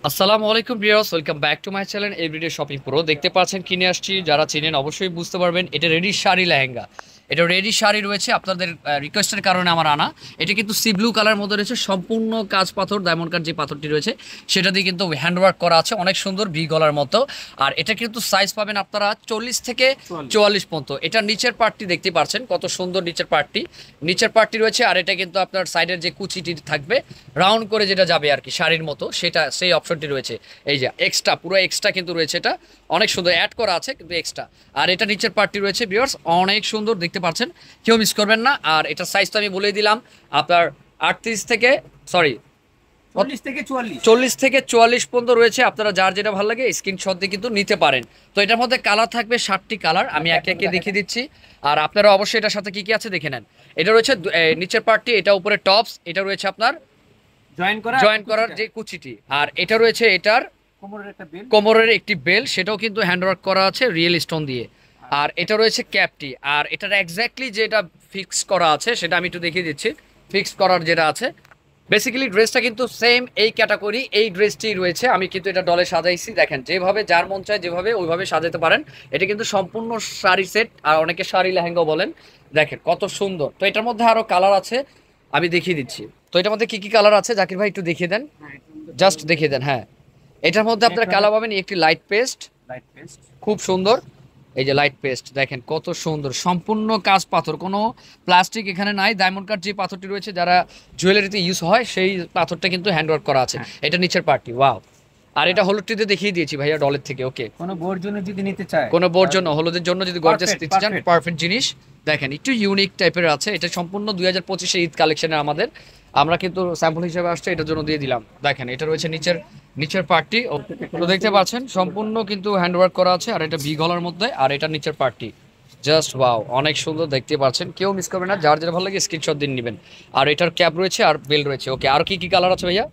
আসসালামু আলাইকুম viewers, welcome back to my channel everyday shopping pro. দেখতে পাচ্ছেন কিনে আসছি, যারা চিনেন অবশ্যই বুঝতে পারবেন এটা রেডি শাড়ি লেহেঙ্গা। এটা রেডি শাড়ি রয়েছে, আপনাদের রিকোয়েস্টের কারণে আমার আনা। এটা কিন্তু সি ব্লু কালার মধ্যে রয়েছে, সম্পূর্ণ কাজ পাথর, ডায়মন্ড কাট যে পাথরটি রয়েছে সেটা দিয়ে কিন্তু হ্যান্ডওয়ার্ক করা আছে, অনেক সুন্দর ভি গলার মতো। আর এটা কিন্তু সাইজ পাবেন আপনারা 40 থেকে 44 পর্যন্ত। এটার নিচের পার্টটি দেখতে পাচ্ছেন কত সুন্দর, নিচের পার্টটি রয়েছে। আর এটা কিন্তু আপনার সাইডের যে কুচিটি থাকবে রাউন্ড করে যেটা যাবে আর কি শাড়ির মতো, সেটা সেই অপশনটি রয়েছে। এই যে এক্সট্রা, পুরো এক্সট্রা কিন্তু রয়েছে, এটা অনেক সুন্দর অ্যাড করা আছে কিন্তু এক্সট্রা। আর এটা নিচের পার্টটি রয়েছে ভিউয়ার্স, অনেক সুন্দর দেখতে পাচ্ছেন, কেউ মিস করবেন না। আর এটা সাইজ তো আমি বলেই দিলাম আপনার 38 থেকে সরি 40 থেকে 44 পর্যন্ত রয়েছে। আপনারা যার যেটা ভালো লাগে স্ক্রিনশট দিয়ে কিন্তু নিতে পারেন। তো এটার মধ্যে কালার থাকবে 7টি কালার, আমি একে একে দেখিয়ে দিচ্ছি। আর আপনারা অবশ্যই এটার সাথে কি কি আছে দেখে নেন। এটা রয়েছে নিচের পার্টটি, এটা উপরে টপস, এটা রয়েছে আপনার জয়েন করার যে কুচিটি। আর এটা রয়েছে এটার কোমরের একটি বেল, সেটাও কিন্তু হ্যান্ডওয়ার্ক করা আছে রিয়েল স্টোন দিয়ে। আর এটা রয়েছে ক্যাপটি, আর এটার এক্স্যাক্টলি যেটা ফিক্স করা আছে সেটা আমি একটু দেখিয়ে দিচ্ছি। ফিক্স করার যেটা আছে, বেসিক্যালি ড্রেসটা কিন্তু সেম এই ক্যাটাগরি, এই ড্রেসটি রয়েছে। আমি কিন্তু এটা ডলে সাজাইছি, দেখেন যেভাবে যার মন চায় যেভাবে ওইভাবে সাজাতে পারেন। এটা কিন্তু সম্পূর্ণ শাড়ি সেট, আর অনেকে শাড়ি লেহেঙ্গা বলেন। দেখেন কত সুন্দর। তো এটার মধ্যে আরো কালার আছে, আমি দেখিয়ে দিচ্ছি। তো এটার মধ্যে কি কি কালার আছে জাকির ভাই একটু দেখিয়ে দেন, জাস্ট দেখিয়ে দেন। হ্যাঁ, এটার মধ্যে আপনারা কালার পাবেন, একটি লাইট পেস্ট, খুব সুন্দর। এই যে লাইট পেস্ট দেখেন কত সুন্দর, সম্পূর্ণ কাজ পাথর, কোনো প্লাস্টিক এখানে নাই। ডায়মন্ড কাট যে পাথরটি রয়েছে যারা জুয়েলারিতে ইউজ হয় সেই পাথরটা কিন্তু হ্যান্ডওয়ার্ক করা আছে। এটা নিচের পার্টি, ওয়াও। আর এটা হলুদটিতে দেখিয়ে দিয়েছি ভাইয়া ডলের থেকে। ওকে, কোনো বোর জন্য যদি নিতে চায়, কোনো বোর জন্য, হলুদের জন্য যদি গর্জিয়াস দিতে চান, পারফেক্ট জিনিস। দেখেন একটু ইউনিক টাইপের আছে, এটা সম্পূর্ণ 2025 ঈদ কালেকশনের আমাদের। আমরা কিন্তু স্যাম্পল হিসেবে আসছে, এটার জন্য দিয়ে দিলাম। দেখেন এটা রয়েছে নিচের পার্টটি, তো দেখতে পাচ্ছেন সম্পূর্ণ কিন্তু হ্যান্ডওয়ার্ক করা আছে। আর এটা ভি গলার মধ্যে, আর এটা নিচের পার্টটি জাস্ট ওয়াও, অনেক সুন্দর দেখতে পাচ্ছেন, কেউ মিস করবে না। যার যেটা ভালো লাগে স্ক্রিনশট দিন নেবেন। আর এটার ক্যাপ রয়েছে আর বেল রয়েছে। ওকে, আর কি কি কালার আছে ভাইয়া?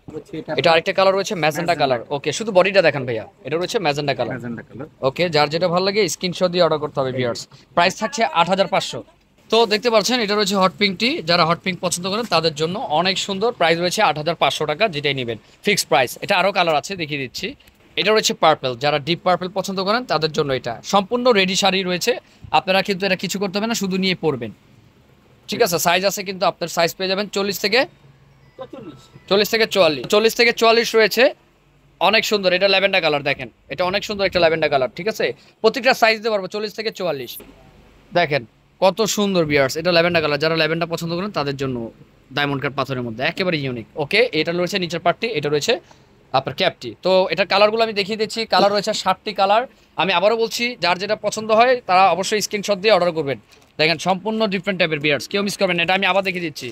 এটা আরেকটা কালার রয়েছে ম্যাজেন্ডা কালার। ওকে, শুধু বডিটা দেখেন ভাইয়া, এটা রয়েছে ম্যাজেন্ডা কালার। ওকে, যার যেটা ভালো লাগে স্ক্রিনশট দিয়ে অর্ডার করতে হবে ভিউয়ার্স। প্রাইস থাকছে 8500। তো দেখতে পাচ্ছেন এটা রয়েছে হট পিঙ্কটি, যারা হট পিঙ্ক পছন্দ করেন তাদের জন্য অনেক সুন্দর। প্রাইস রয়েছে 8500 টাকা, যেটাই নেবেন ফিক্সড প্রাইস। এটা আরও কালার আছে, দেখিয়ে দিচ্ছি। এটা রয়েছে পার্পল, যারা ডিপ পার্পল পছন্দ করেন তাদের জন্য এটা সম্পূর্ণ রেডি শাড়ি রয়েছে। আপনারা কিন্তু এটা কিছু করতে হবে না, শুধু নিয়ে পরবেন। ঠিক আছে, সাইজ আছে কিন্তু আপনার সাইজ পেয়ে যাবেন 40 থেকে 44 রয়েছে। অনেক সুন্দর, এটা ল্যাভেন্ডার কালার, দেখেন এটা অনেক সুন্দর একটা ল্যাভেন্ডার কালার। ঠিক আছে, প্রত্যেকটা সাইজ দিতে পারবো 40 থেকে 44। দেখেন কত সুন্দর বিয়ার্স, এটা ল্যাভেন্ডার কালার, যারা ল্যাভেন্ডার পছন্দ করেন তাদের জন্য ডায়মন্ড কাট পাথরের মধ্যে একেবারে ইউনিক। ওকে, এটা রয়েছে নিচের পার্টটি, এটা রয়েছে আপনার ক্যাপটি। তো এটার কালারগুলো আমি দেখিয়ে দিচ্ছি। কালার রয়েছে 7টি কালার। আমি আবারও বলছি, যার যেটা পছন্দ হয় তারা অবশ্যই স্ক্রিনশট দিয়ে অর্ডার করবেন। দেখেন সম্পূর্ণ ডিফারেন্ট টাইপের বিয়ার্স, কেউ মিস করবেন না। এটা আমি আবার দেখিয়ে দিচ্ছি।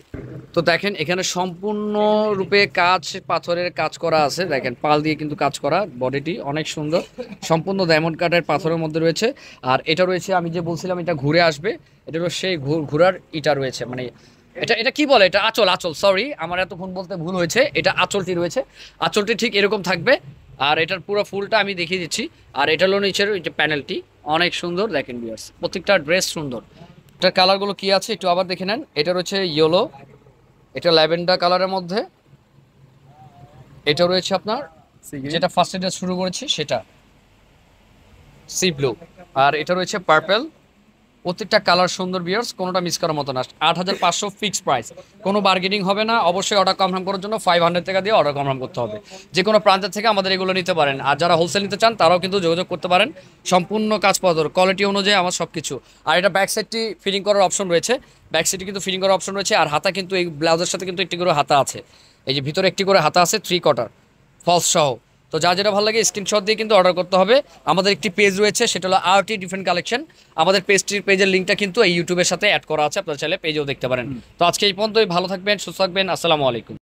তো দেখেন এখানে সম্পূর্ণ রূপে কাজ, পাথরের কাজ করা আছে। দেখেন পাল দিয়ে কিন্তু কাজ করা, বডিটি অনেক সুন্দর, সম্পূর্ণ ডায়মন্ড কাটের পাথরের মধ্যে রয়েছে। আর এটা রয়েছে, আমি যে বলছিলাম এটা ঘুরে আসবে, এটা হলো সেই ঘোরার ইটা রয়েছে, মানে এটা এটা কি বলে, এটা আঁচল, সরি আমার এতক্ষণ বলতে ভুল হয়েছে। এটা আঁচলটি রয়েছে, আঁচলটি ঠিক এরকম থাকবে। আর এটার পুরো ফুলটা আমি দেখিয়ে দিচ্ছি। আর এটা হলো নিচের ওই যে প্যানেলটি, অনেক সুন্দর। দেখেন ভিউয়ার্স, প্রত্যেকটা ড্রেস সুন্দর। এটার কালারগুলো কি আছে একটু আবার দেখে নেন। এটা রয়েছে ইয়েলো, এটা ল্যাভেন্ডার কালারের মধ্যে, এটা রয়েছে আপনার যেটা ফার্স্ট এটা শুরু করেছি সেটা সি ব্লু, আর এটা রয়েছে পার্পল। প্রত্যেকটা কালার সুন্দর বিয়ার্স, কোনোটা মিস করার মতো না। 8500 ফিক্সড প্রাইস, কোনো বার্গেনিং হবে না। অবশ্যই অর্ডার কনফার্ম করার জন্য 500 টাকা দিয়ে অর্ডার কনফার্ম করতে হবে। যে কোনো প্রান্তের থেকে আমাদের এগুলো নিতে পারেন। আর যারা হোলসেল নিতে চান তারাও কিন্তু যোগাযোগ করতে পারেন। সম্পূর্ণ কাজ পাথর, কোয়ালিটি অনুযায়ী আমার সব কিছু। আর এটা ব্যাক সাইডটি ফিটিং করার অপশন রয়েছে, ব্যাক সাইডে কিন্তু ফিটিং করার অপশন রয়েছে। আর হাতা কিন্তু এই ব্লাউজের সাথে কিন্তু একটি করে হাতা আছে, এই যে ভিতরে একটি করে হাতা আছে 3/4 ফলস সহ। তো যা যেটা ভালো লাগে স্ক্রিনশট দিয়ে কিন্তু অর্ডার করতে হবে। আমাদের একটি পেজ রয়েছে, সেটা হলো আরটি ডিফারেন্ট কালেকশন। আমাদের পেজের লিঙ্কটা কিন্তু এই ইউটিউবের সাথে অ্যাড করা আছে, আপনারা চাইলে পেজেও দেখতে পারেন। তো আজকে এই পর্যন্তই, ভালো থাকবেন, সুস্থ থাকবেন, আসসালামু আলাইকুম।